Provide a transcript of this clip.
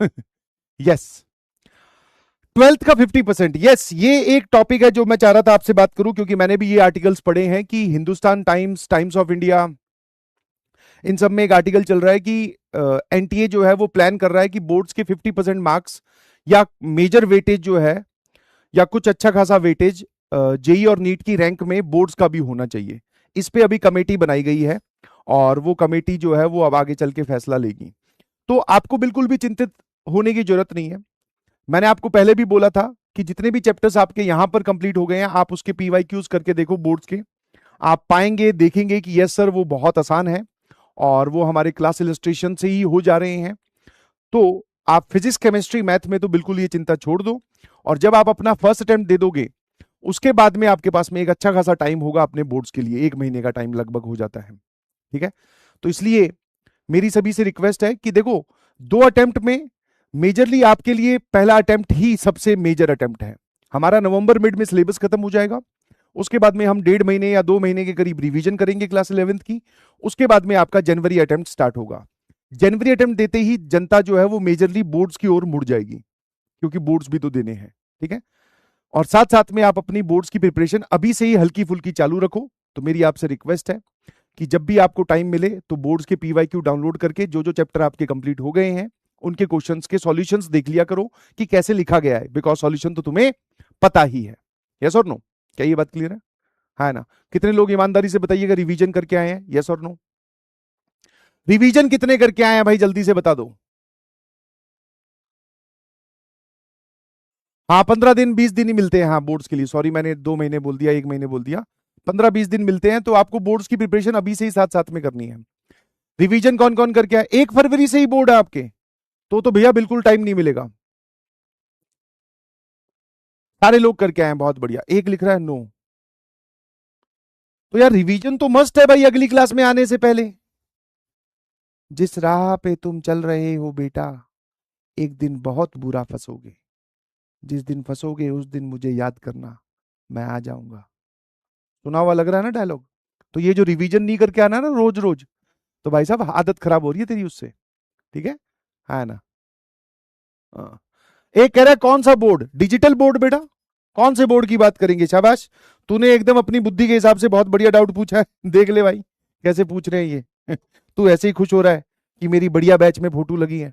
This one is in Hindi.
यस, 12th का 50%। यस, ये एक टॉपिक है जो मैं चाह रहा था आपसे बात करूं, क्योंकि मैंने भी ये आर्टिकल्स पढ़े हैं कि Hindustan Times, Times of India, इन सब में एक आर्टिकल चल रहा है कि एनटीए जो है वो प्लान कर रहा है कि बोर्ड्स के 50% मार्क्स या मेजर वेटेज जो है, या कुछ अच्छा खासा वेटेज जेई और नीट की रैंक में बोर्ड्स का भी होना चाहिए। इस पे अभी कमेटी बनाई गई है और वो कमेटी जो है वो अब आगे चल के फैसला लेगी। तो आपको बिल्कुल भी चिंतित होने की जरूरत नहीं है। मैंने आपको पहले भी बोला था कि जितने भी चैप्टर्स आपके यहां पर कंप्लीट हो गए हैं, आप उसके पीवाईक्यूज करके देखो बोर्ड्स के, आप पाएंगे, देखेंगे कि यस सर वो बहुत आसान है और वो हमारे क्लास इलस्ट्रेशन से ही हो जा रहे हैं। तो आप फिजिक्स, केमिस्ट्री, मैथ में तो बिल्कुल ये चिंता छोड़ दो, और जब आप अपना फर्स्ट अटेम्प्ट दे दोगे उसके बाद में आपके पास में एक अच्छा खासा टाइम होगा अपने बोर्ड्स के लिए, 1 महीने का टाइम लगभग हो जाता है। ठीक है, तो इसलिए मेरी सभी से रिक्वेस्ट है कि देखो, 2 अटेम्प्ट में मेजरली आपके लिए पहला अटेम्प्ट ही सबसे मेजर अटेम्प्ट है। हमारा नवंबर मिड में सिलेबस खत्म हो जाएगा, उसके बाद में हम 1.5 महीने या 2 महीने के करीब रिवीजन करेंगे क्लास 11th की, उसके बाद में आपका जनवरी अटेम्प्ट स्टार्ट होगा। जनवरी अटेम्प्ट देते ही जनता जो है वो मेजरली बोर्ड्स की ओर मुड़ जाएगी, क्योंकि बोर्ड्स भी तो देने हैं। ठीक है, और साथ साथ में आप अपनी बोर्ड्स की प्रिपरेशन अभी से ही हल्की फुल्की चालू रखो। तो मेरी आपसे रिक्वेस्ट है कि जब भी आपको टाइम मिले तो बोर्ड्स के पीवाईक्यू डाउनलोड करके जो जो चैप्टर आपके कंप्लीट हो गए हैं उनके क्वेश्चंस के सॉल्यूशंस देख लिया करो कि कैसे लिखा गया है, बिकॉज सॉल्यूशन तो तुम्हें पता ही है। यस और नो? क्या ये बात क्लियर है ना? कितने लोग ईमानदारी से बताइएगा रिवीजन करके आए हैं? यस और नो? रिवीजन कितने करके आए हैं भाई, जल्दी से बता दो। हाँ, 15 दिन 20 दिन ही मिलते हैं हाँ बोर्ड्स के लिए। सॉरी, मैंने 2 महीने बोल दिया, 1 महीने बोल दिया। 15-20 दिन मिलते हैं, तो आपको बोर्ड्स की प्रिपरेशन अभी से ही साथ साथ में करनी है। रिवीजन कौन कौन करके आए? 1 फरवरी से ही बोर्ड है आपके, तो भैया बिल्कुल टाइम नहीं मिलेगा। सारे लोग करके आए हैं, बहुत बढ़िया। एक लिख रहा है नो। तो यार रिवीजन तो मस्ट है भाई अगली क्लास में आने से पहले। जिस राह पे तुम चल रहे हो बेटा, एक दिन बहुत बुरा फंसोगे। जिस दिन फंसोगे उस दिन मुझे याद करना, मैं आ जाऊंगा। सुना हुआ लग रहा है ना डायलॉग? तो ये जो रिवीजन नहीं करके आना ना रोज रोज, तो भाई साहब आदत खराब हो रही है तेरी उससे। ठीक है ना? हाँ। एक कह रहा है कौन सा बोर्ड? डिजिटल बोर्ड बेटा, कौन से बोर्ड की बात करेंगे? शाबाश, तूने एकदम अपनी बुद्धि के हिसाब से बहुत बढ़िया डाउट पूछा है। देख ले भाई कैसे पूछ रहे हैं ये। तू ऐसे ही खुश हो रहा है कि मेरी बढ़िया बैच में फोटो लगी है।